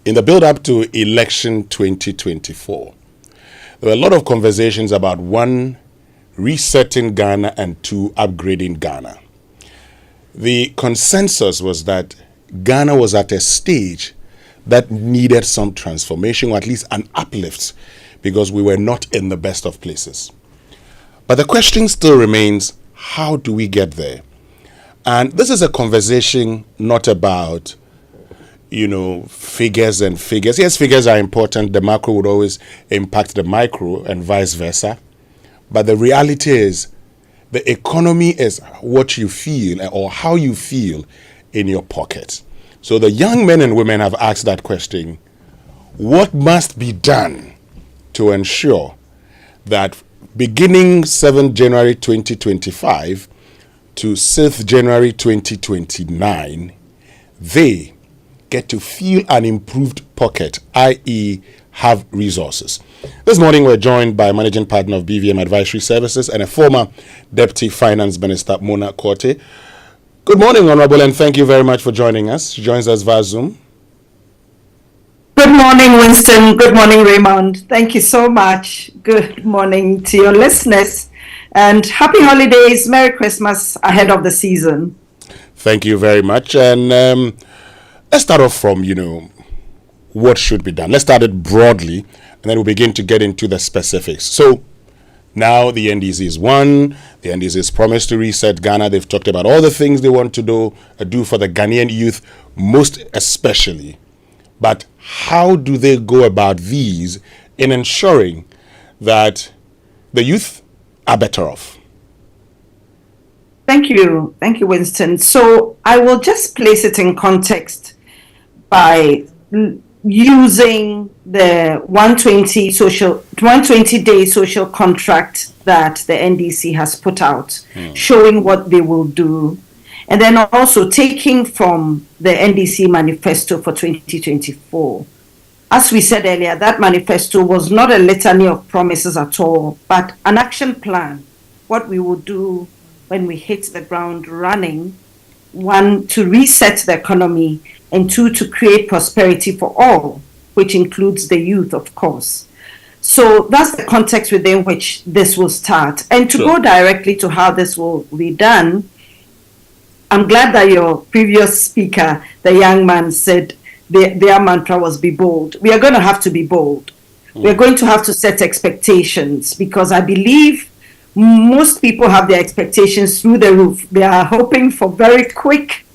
In the build-up to election 2024, there were a lot of conversations about one, resetting Ghana, and two, upgrading Ghana. The consensus was that Ghana was at a stage that needed some transformation, or at least an uplift, because we were not in the best of places. But the question still remains, how do we get there? And this is a conversation not about, figures and figures. Yes, figures are important. The macro would always impact the micro and vice versa. But the reality is, the economy is what you feel or how you feel in your pocket. So the young men and women have asked that question: what must be done to ensure that beginning 7th January 2025 to 6th January 2029, they get to feel an improved pocket, i.e. have resources? This morning we're joined by Managing Partner of BVM Advisory Services and a former Deputy Finance Minister, Mona Quartey. Good morning, Honorable, and thank you very much for joining us. She joins us via Zoom. Good morning, Winston. Good morning, Raymond. Thank you so much. Good morning to your listeners. And happy holidays, Merry Christmas ahead of the season. Thank you very much. And let's start off from, what should be done. Let's start it broadly, and then we'll begin to get into the specifics. So now the NDC is one. The NDC has promised to reset Ghana. They've talked about all the things they want to do for the Ghanaian youth, most especially. But how do they go about these in ensuring that the youth are better off? Thank you. Thank you, Winston. So I will just place it in context by using the 120-day social contract that the NDC has put out, showing what they will do, and then also taking from the NDC manifesto for 2024. As we said earlier, that manifesto was not a litany of promises at all, but an action plan, what we will do when we hit the ground running: one, to reset the economy, and two, to create prosperity for all, which includes the youth, of course. So that's the context within which this will start. And to go directly to how this will be done, I'm glad that your previous speaker, the young man, said their mantra was be bold. We are going to have to be bold. We're going to have to set expectations, because I believe most people have their expectations through the roof. They are hoping for very quick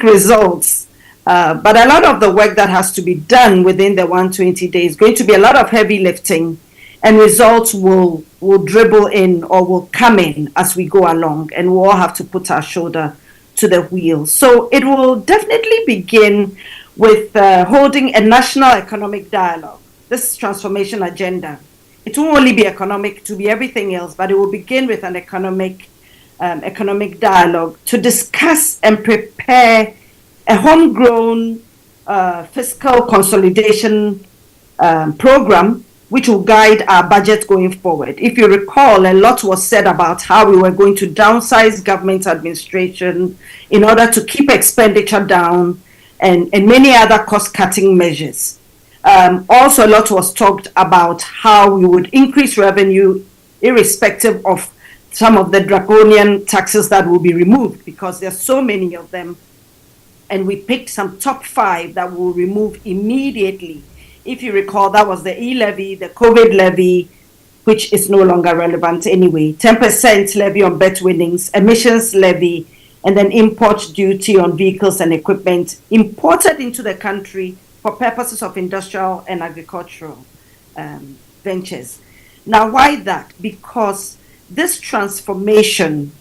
results. But a lot of the work that has to be done within the 120 days is going to be a lot of heavy lifting, and results will dribble in or will come in as we go along, and we'll all have to put our shoulder to the wheel. So it will definitely begin with holding a national economic dialogue. This transformation agenda, it won't only be economic, to be everything else, but it will begin with an economic dialogue to discuss and prepare a homegrown fiscal consolidation program, which will guide our budget going forward. If you recall, a lot was said about how we were going to downsize government administration in order to keep expenditure down, and many other cost-cutting measures. Also, a lot was talked about how we would increase revenue irrespective of some of the draconian taxes that will be removed, because there's so many of them. And we picked some top 5 that we'll remove immediately. If you recall, that was the e-levy, the COVID levy, which is no longer relevant anyway, 10% levy on bet winnings, emissions levy, and then import duty on vehicles and equipment imported into the country for purposes of industrial and agricultural ventures. Now, why that? Because this transformation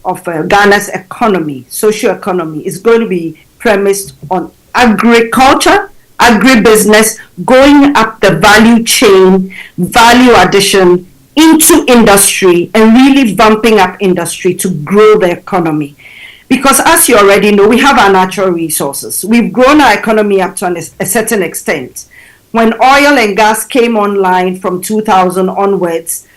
of Ghana's economy, socio-economy, is going to be premised on agriculture, agribusiness, going up the value chain, value addition into industry, and really vamping up industry to grow the economy. Because as you already know, we have our natural resources. We've grown our economy up to a certain extent. When oil and gas came online from 2000 onwards,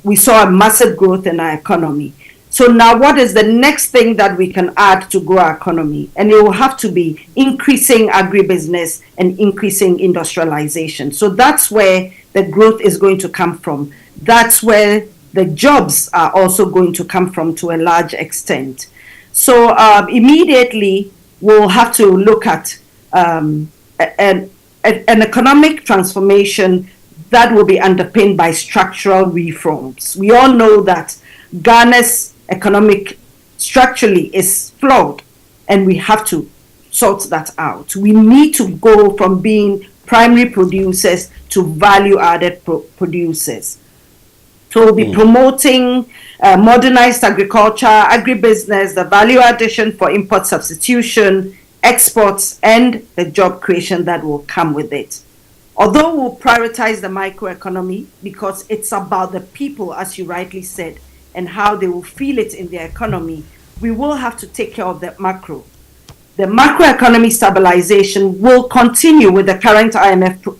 we saw a massive growth in our economy. So now what is the next thing that we can add to grow our economy? And it will have to be increasing agribusiness and increasing industrialization. So that's where the growth is going to come from. That's where the jobs are also going to come from to a large extent. So immediately we'll have to look at an economic transformation that will be underpinned by structural reforms. We all know that Ghana's economic structurally is flawed, and we have to sort that out. We need to go from being primary producers to value-added producers. So we'll be promoting modernized agriculture, agribusiness, the value addition for import substitution, exports, and the job creation that will come with it. Although we'll prioritize the microeconomy because it's about the people, as you rightly said, and how they will feel it in their economy, we will have to take care of the macro. The macroeconomy stabilization will continue with the current IMF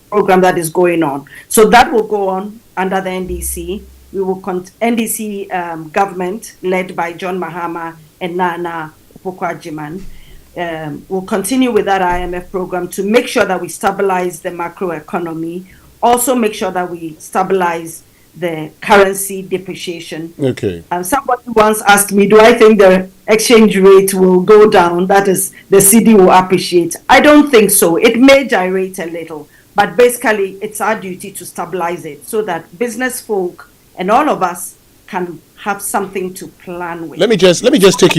program that is going on. So that will go on under the NDC. We will NDC government led by John Mahama and Nana Akufo-Addo will continue with that IMF program to make sure that we stabilize the macroeconomy, also make sure that we stabilize the currency depreciation. Okay. Somebody once asked me, do I think the exchange rate will go down? That is, the cedi will appreciate. I don't think so. It may gyrate a little, but basically it's our duty to stabilize it so that business folk and all of us can have something to plan with. Let me just take you